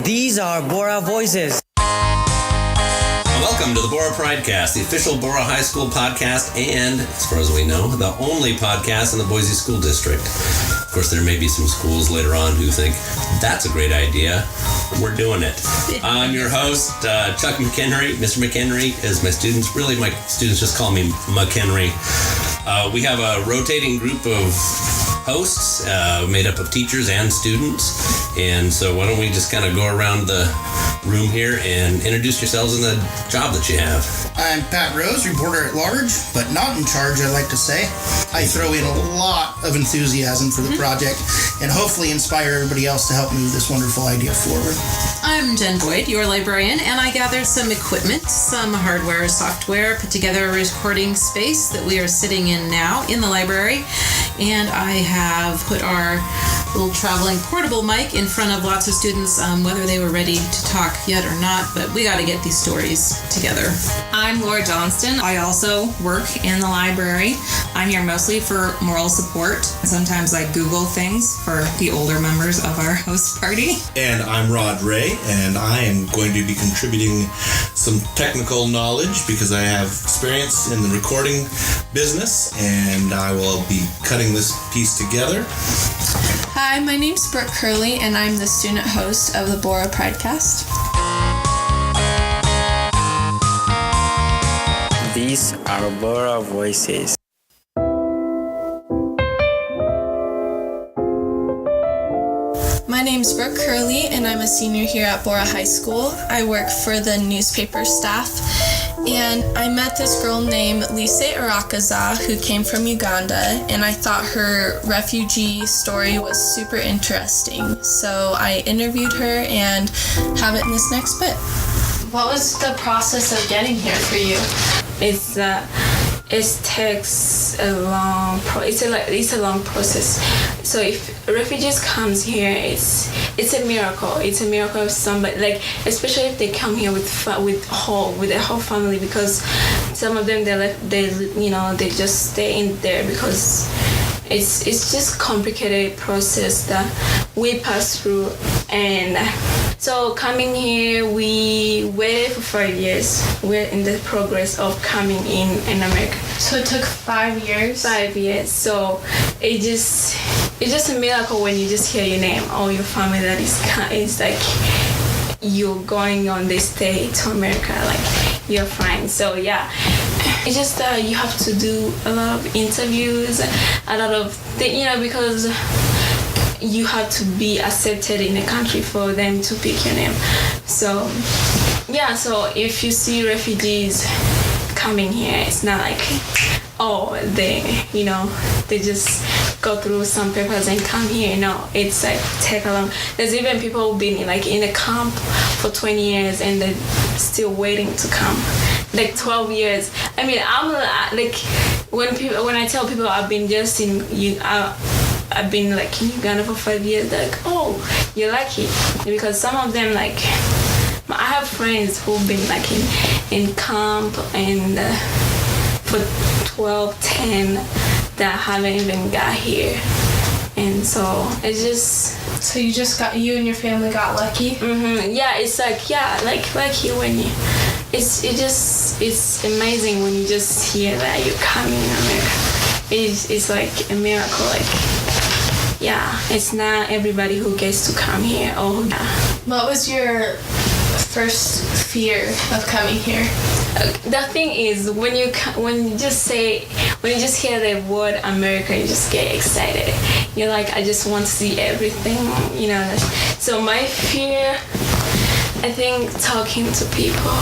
These are Borah voices. Welcome to the Borah Prankcast, the official Borah High School podcast, and, as far as we know, the only podcast in the Boise School District. Of course, there may be some schools later on who think that's a great idea. We're doing it. I'm your host, Chuck McHenry. Mr. McHenry is my students. Really, my students just call me McHenry. We have a rotating group of hosts made up of teachers and students. And so why don't we just kind of go around the room here and introduce yourselves and the job that you have. I'm Pat Rose, reporter at large, but not in charge, I like to say. I throw in a lot of enthusiasm for the project and hopefully inspire everybody else to help move this wonderful idea forward. I'm Jen Boyd, your librarian, and I gathered some equipment, some hardware, software, put together a recording space that we are sitting in now in the library, and I have put our little traveling portable mic in front of lots of students, whether they were ready to talk yet or not, but we got to get these stories together. I'm Laura Johnston. I also work in the library. I'm here mostly for moral support. Sometimes I Google things for the older members of our host party. And I'm Rod Ray, and I am going to be contributing some technical knowledge because I have experience in the recording business, and I will be cutting this piece together. Hi, my name's Brooke Curley, and I'm the student host of the Borah Prankcast. These are Borah voices. My name's Brooke Curley, and I'm a senior here at Borah High School. I work for the newspaper staff, and I met this girl named Lise Arakaza who came from Uganda, and I thought her refugee story was super interesting. So I interviewed her and have it in this next bit. What was the process of getting here for you? It takes a long it's a long process. So if refugees comes here, it's a miracle. It's a miracle of somebody, like especially if they come here with their whole family, because some of them they just stay in there because it's just complicated process that we pass through. And so coming here, we waited for 5 years. We're in the progress of coming in America. So it took 5 years? 5 years. So it's just a miracle when you just hear your name or your family that is like you're going on this day to America, like you're fine. So yeah, it's just that you have to do a lot of interviews, a lot of things, because you have to be accepted in the country for them to pick your name. So yeah, so if you see refugees coming here, it's not like they just go through some papers and come here. No, it's like take a long. There's even people who've been in a camp for 20 years and they're still waiting to come, like 12 years. I mean, I'm like when I tell people I've been I've been like in Uganda for 5 years, they're like, oh, you're lucky, because some of them, like, I have friends who've been like in camp and for 12, 10 that haven't even got here. And so it's just... So you and your family got lucky? Mm-hmm. Yeah, it's like, like lucky when you... It's amazing when you just hear that you're coming in America. It's like a miracle, like... Yeah, it's not everybody who gets to come here. What was your first fear of coming here? The thing is, when you just hear the word America, you just get excited. You're like, I just want to see everything, So my fear, I think, talking to people.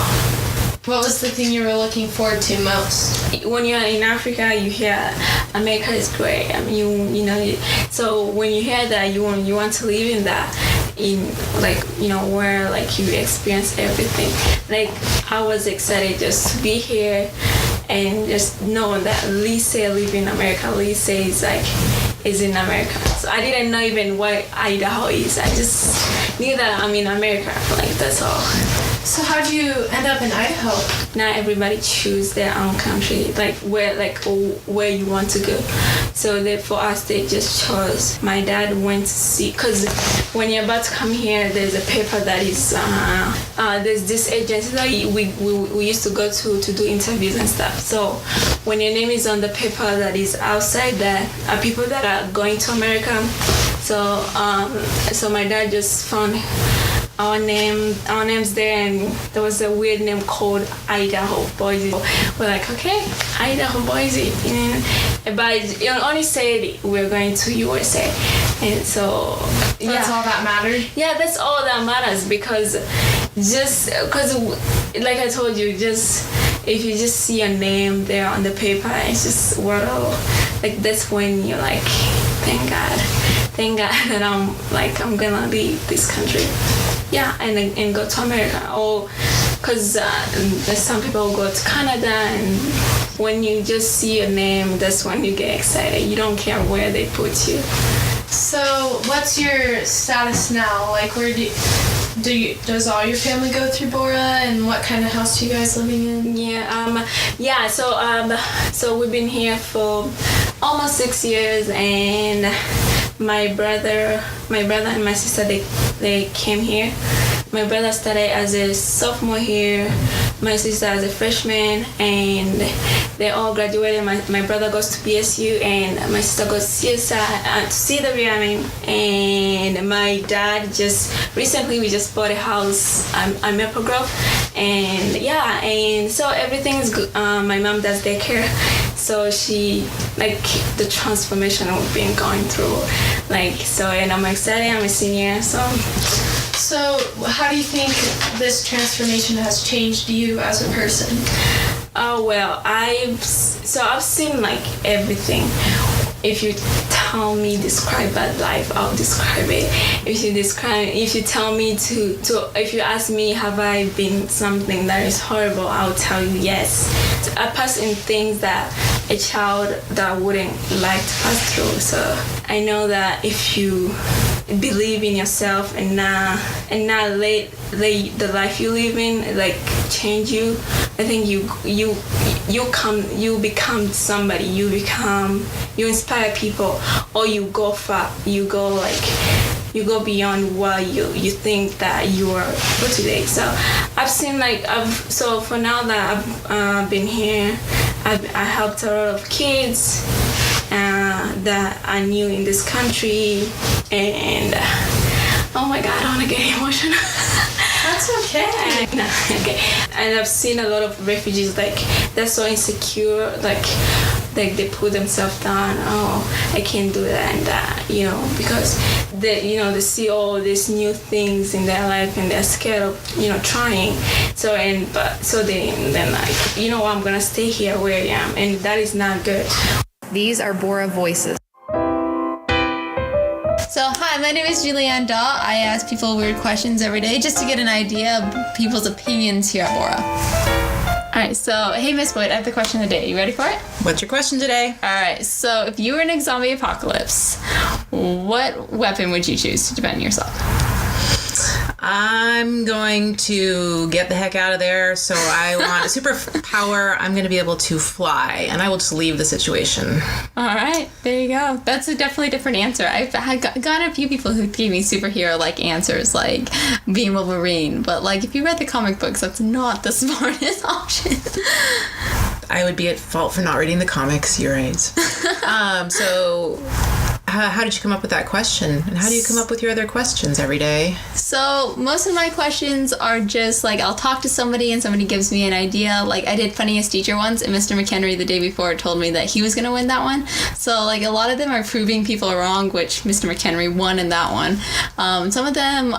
What was the thing you were looking forward to most? When you're in Africa, you hear America is great. I mean, so when you hear that, you want to live in that, where like you experience everything. Like I was excited just to be here and just know that Lise live in America. Lise is in America. So I didn't know even what Idaho is. I just knew that I'm in America. Like that's all. So how do you end up in Idaho? Not everybody choose their own country, where you want to go. So for us, they just chose. My dad went to see, because when you're about to come here, there's a paper that is there's this agency that we used to go to do interviews and stuff. So when your name is on the paper that is outside, there are people that are going to America. So my dad just found our names there, and there was a weird name called Idaho, Boise. We're like, okay, Idaho, Boise. But it only said we're going to USA. And so, yeah. That's all that mattered? Yeah, that's all that matters, because like I told you, if you just see a name there on the paper, it's just, wow. Like, that's when you're like, thank God that I'm gonna leave this country. Yeah, and go to America. Or because some people go to Canada, and when you just see a name, that's when you get excited. You don't care where they put you. So what's your status now? Like, where does all your family go through Borah, and what kind of house are you guys living in? So we've been here for almost 6 years, and my brother and my sister, they came here. My brother started as a sophomore here, my sister as a freshman, and they all graduated. My brother goes to BSU, and my sister goes to CW, and my dad recently we just bought a house at Maple Grove, and so everything's good. My mom does daycare, so she, the transformation we've been going through, and I'm excited. I'm a senior, So how do you think this transformation has changed you as a person? Oh, well, I've seen everything. If you tell me describe bad life, I'll describe it. If you tell me if you ask me have I been something that is horrible, I'll tell you yes. I pass in things that a child that wouldn't like to pass through. So I know that if you believe in yourself and not let the life you live in change you, I think you become somebody. You inspire people, or you go far. You go beyond what you think that you are for today. So I've seen so for now that I've been here, I helped a lot of kids that I knew in this country, and oh my God, I want to get emotional. That's okay. Okay. And I've seen a lot of refugees they're so insecure, they put themselves down. Oh, I can't do that and that, because they see all these new things in their life, and they're scared of trying. So then I'm gonna stay here where I am, and that is not good. These are Borah Voices. So, hi, my name is Julianne Daw. I ask people weird questions every day just to get an idea of people's opinions here at Borah. All right, so, hey, Miss Boyd, I have the question of the day. You ready for it? What's your question today? All right, so if you were in a zombie apocalypse, what weapon would you choose to defend yourself? I'm going to get the heck out of there, so I want a superpower. I'm going to be able to fly, and I will just leave the situation. All right, there you go. That's a definitely different answer. I've gotten a few people who gave me superhero-like answers, like being Wolverine, but if you read the comic books, that's not the smartest option. I would be at fault for not reading the comics. You're right. So... How did you come up with that question? And how do you come up with your other questions every day? So most of my questions are just I'll talk to somebody and somebody gives me an idea. I did Funniest Teacher once, and Mr. McHenry the day before told me that he was going to win that one. So a lot of them are proving people wrong, which Mr. McHenry won in that one. Some of them,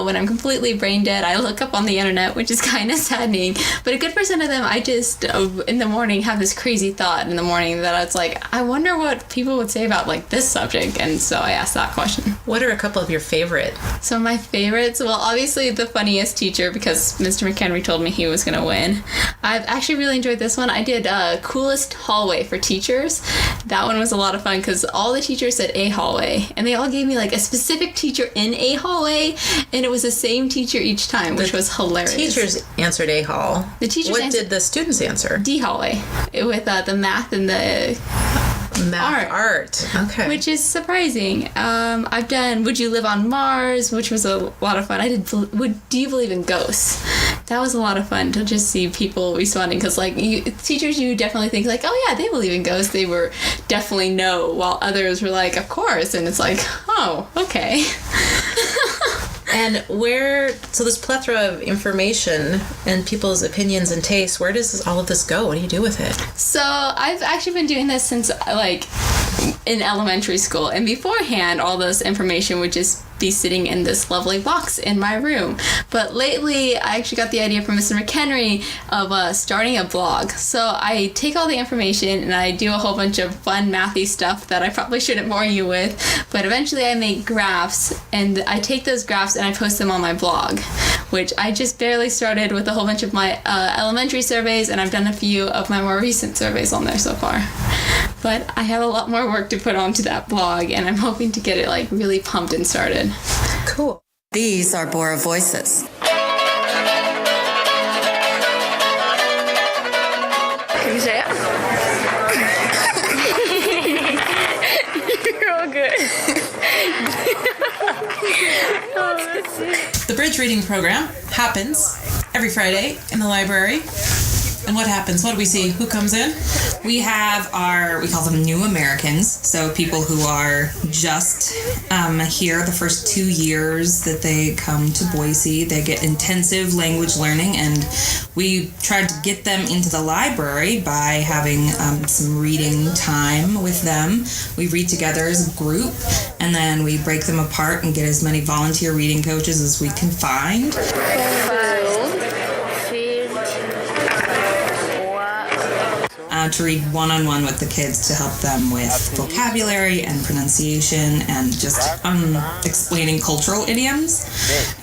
when I'm completely brain dead, I look up on the internet, which is kind of saddening. But a good percent of them, I just, in the morning, have this crazy thought in the morning that it's I wonder what people would say about this subject. subject, and so I asked that question. What are a couple of your favorite? So my favorites, well, obviously the funniest teacher, because Mr. McHenry told me he was going to win. I've actually really enjoyed this one. I did coolest hallway for teachers. That one was a lot of fun because all the teachers said a hallway, and they all gave me like a specific teacher in a hallway, and it was the same teacher each time, which was hilarious. Teachers answered A hall. The teachers What did the students answer? D hallway with the math and the art. Okay. Which is surprising. I've done Would You Live on Mars, which was a lot of fun. I did Do You Believe in Ghosts? That was a lot of fun to just see people responding, because like teachers, you definitely think like, oh yeah, they believe in ghosts. They were definitely no, while others were like, of course. And it's like, oh, okay. And so this plethora of information and people's opinions and tastes, where does all of this go? What do you do with it? So I've actually been doing this since like in elementary school, and beforehand all this information would just be sitting in this lovely box in my room. But lately I actually got the idea from Mr. McHenry of starting a blog. So I take all the information and I do a whole bunch of fun mathy stuff that I probably shouldn't bore you with, but eventually I make graphs, and I take those graphs and I post them on my blog, which I just barely started with a whole bunch of my elementary surveys, and I've done a few of my more recent surveys on there so far. But I have a lot more work to put onto that blog, and I'm hoping to get it like really pumped and started. Cool. These are Borah Voices. Can you say it? You're all good. The Bridge Reading Program happens every Friday in the library. And what happens? What do we see? Who comes in? We have we call them new Americans, so people who are just here the first 2 years that they come to Boise. They get intensive language learning, and we tried to get them into the library by having some reading time with them. We read together as a group, and then we break them apart and get as many volunteer reading coaches as we can find. To read one-on-one with the kids to help them with vocabulary and pronunciation, and just explaining cultural idioms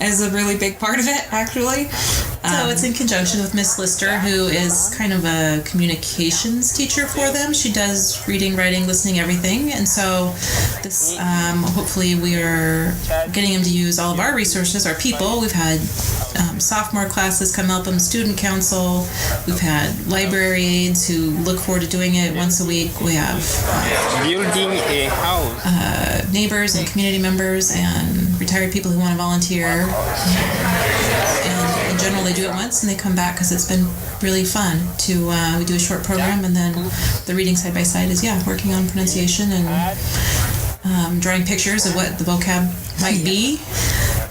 is a really big part of it, actually. So it's in conjunction with Miss Lister, who is kind of a communications teacher for them. She does reading, writing, listening, everything. And so this, hopefully we are getting them to use all of our resources, our people. We've had sophomore classes come help them, student council. We've had library aides who look forward to doing it once a week. We have building a house. Neighbors and community members and retired people who want to volunteer. And in general, they do it once and they come back because it's been really fun to we do a short program, and then the reading side by side is working on pronunciation and drawing pictures of what the vocab might be.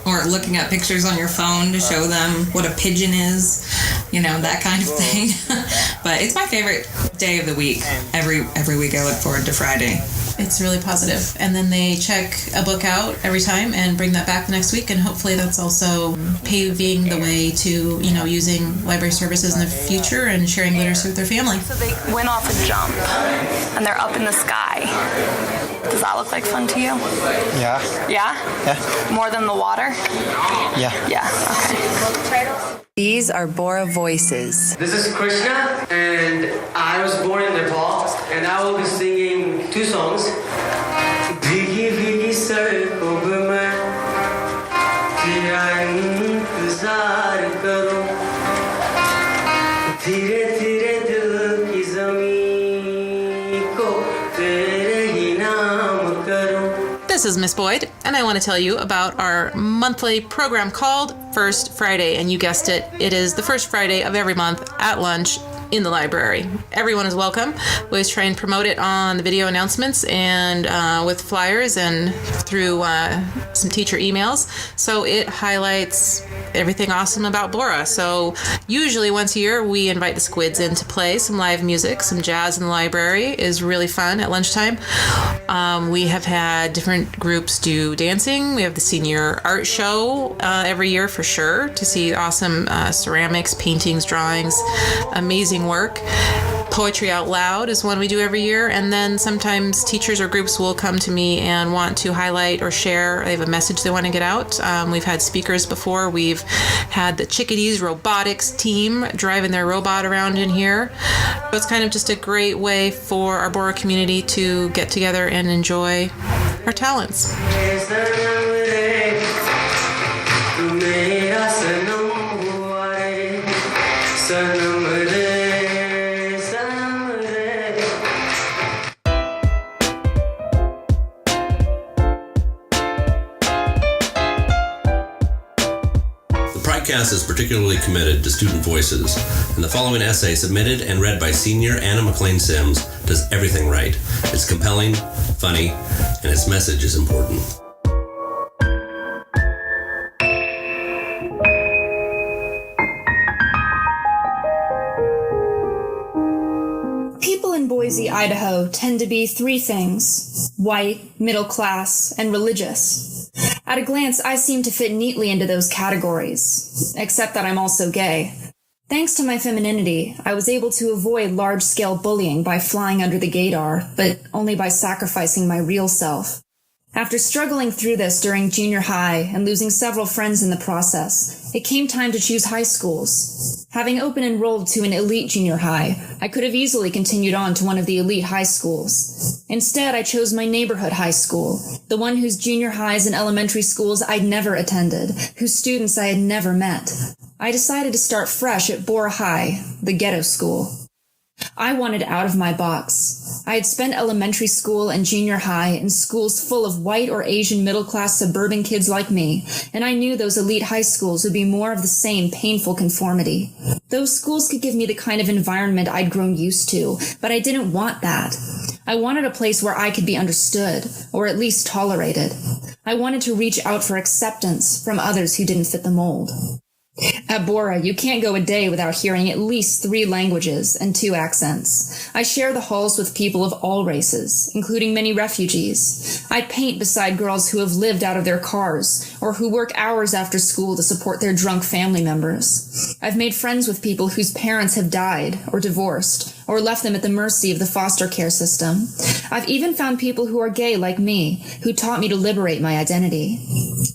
Or looking at pictures on your phone to show them what a pigeon is, that kind of thing. But it's my favorite day of the week. Every week I look forward to Friday. It's really positive. And then they check a book out every time and bring that back the next week, and hopefully that's also paving the way to, using library services in the future and sharing literacy with their family. So they went off a jump and they're up in the sky. Does that look like fun to you? Yeah. Yeah? Yeah. More than the water? Yeah. Yeah, okay. These are Borah Voices. This is Krishna, and I was born in Nepal, and I will be singing 2 songs. Bhigi bhigi sadko pe main tera intezar karu, dheere dheere dil ki zameen ko tere hi naam karu. This is Miss Boyd, and I want to tell you about our monthly program called First Friday. And you guessed it, it is the first Friday of every month at lunch in the library. Everyone is welcome. We always try and promote it on the video announcements and with flyers and through some teacher emails. So it highlights everything awesome about Borah. So usually once a year we invite the Squids in to play some live music. Some jazz in the library is really fun at lunchtime. We have had different groups do dancing. We have the senior art show every year for sure, to see awesome ceramics, paintings, drawings, amazing work. Poetry Out Loud is one we do every year, and then sometimes teachers or groups will come to me and want to highlight or share. They have a message they want to get out. We've had speakers before. We've had the Chickadees robotics team driving their robot around in here. So it's kind of just a great way for our Borah community to get together and enjoy our talents. Prankcast is particularly committed to student voices, and the following essay, submitted and read by senior Anna McLean Sims, does everything right. It's compelling, funny, and its message is important. People in Boise, Idaho tend to be three things: white, middle class, and religious. At a glance, I seem to fit neatly into those categories, except that I'm also gay. Thanks to my femininity, I was able to avoid large-scale bullying by flying under the gaydar, but only by sacrificing my real self. After struggling through this during junior high and losing several friends in the process, it came time to choose high schools. Having open enrolled to an elite junior high, I could have easily continued on to one of the elite high schools. Instead, I chose my neighborhood high school, the one whose junior highs and elementary schools I'd never attended, whose students I had never met. I decided to start fresh at Borah High, the ghetto school. I wanted out of my box. I had spent elementary school and junior high in schools full of white or Asian middle-class suburban kids like me, and I knew those elite high schools would be more of the same painful conformity. Those schools could give me the kind of environment I'd grown used to, but I didn't want that. I wanted a place where I could be understood, or at least tolerated. I wanted to reach out for acceptance from others who didn't fit the mold. At Borah, you can't go a day without hearing at least 3 languages and 2 accents. I share the halls with people of all races, including many refugees. I paint beside girls who have lived out of their cars, or who work hours after school to support their drunk family members. I've made friends with people whose parents have died, or divorced, or left them at the mercy of the foster care system. I've even found people who are gay like me, who taught me to liberate my identity.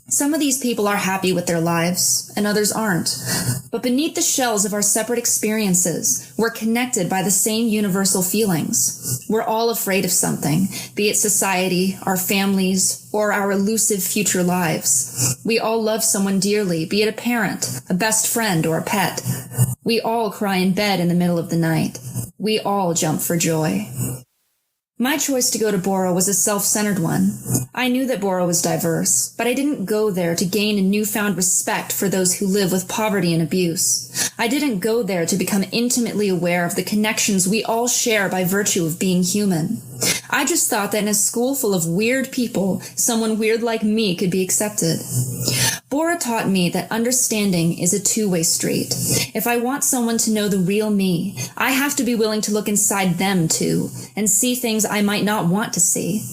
Some of these people are happy with their lives, and others aren't. But beneath the shells of our separate experiences, we're connected by the same universal feelings. We're all afraid of something, be it society, our families, or our elusive future lives. We all love someone dearly, be it a parent, a best friend, or a pet. We all cry in bed in the middle of the night. We all jump for joy. My choice to go to Borah was a self-centered one. I knew that Borah was diverse, but I didn't go there to gain a newfound respect for those who live with poverty and abuse. I didn't go there to become intimately aware of the connections we all share by virtue of being human. I just thought that in a school full of weird people, someone weird like me could be accepted. Borah taught me that understanding is a two-way street. If I want someone to know the real me, I have to be willing to look inside them too, and see things I might not want to see.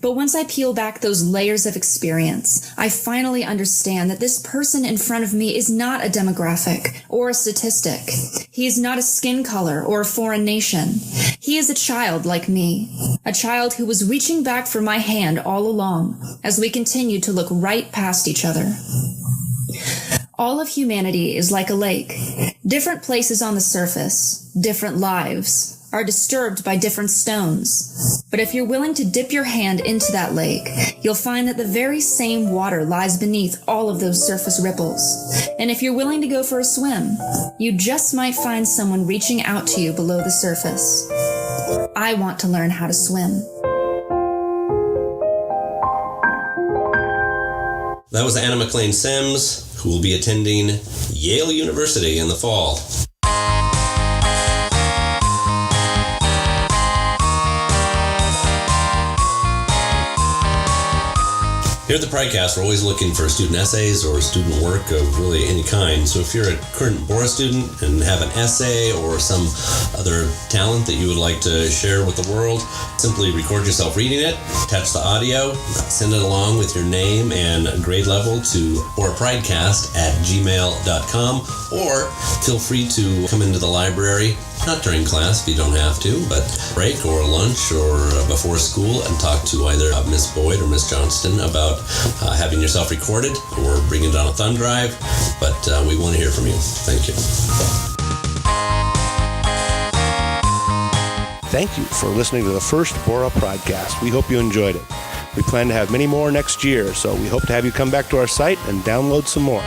But once I peel back those layers of experience, I finally understand that this person in front of me is not a demographic or a statistic. He is not a skin color or a foreign nation. He is a child like me, a child who was reaching back for my hand all along as we continued to look right past each other. All of humanity is like a lake. Different places on the surface, different lives, are disturbed by different stones. But if you're willing to dip your hand into that lake, you'll find that the very same water lies beneath all of those surface ripples. And if you're willing to go for a swim, you just might find someone reaching out to you below the surface. I want to learn how to swim. That was Anna McLean Sims, who will be attending Yale University in the fall. Here at the Prankcast, we're always looking for student essays or student work of really any kind. So if you're a current Borah student and have an essay or some other talent that you would like to share with the world, simply record yourself reading it, attach the audio, send it along with your name and grade level to borahpridecast@gmail.com, or feel free to come into the library not during class if you don't have to, but break or lunch or before school, and talk to either Miss Boyd or Miss Johnston about having yourself recorded or bringing it on a thumb drive. But we want to hear from you. Thank you. Thank you for listening to the first Borah Prankcast. We hope you enjoyed it. We plan to have many more next year, so we hope to have you come back to our site and download some more.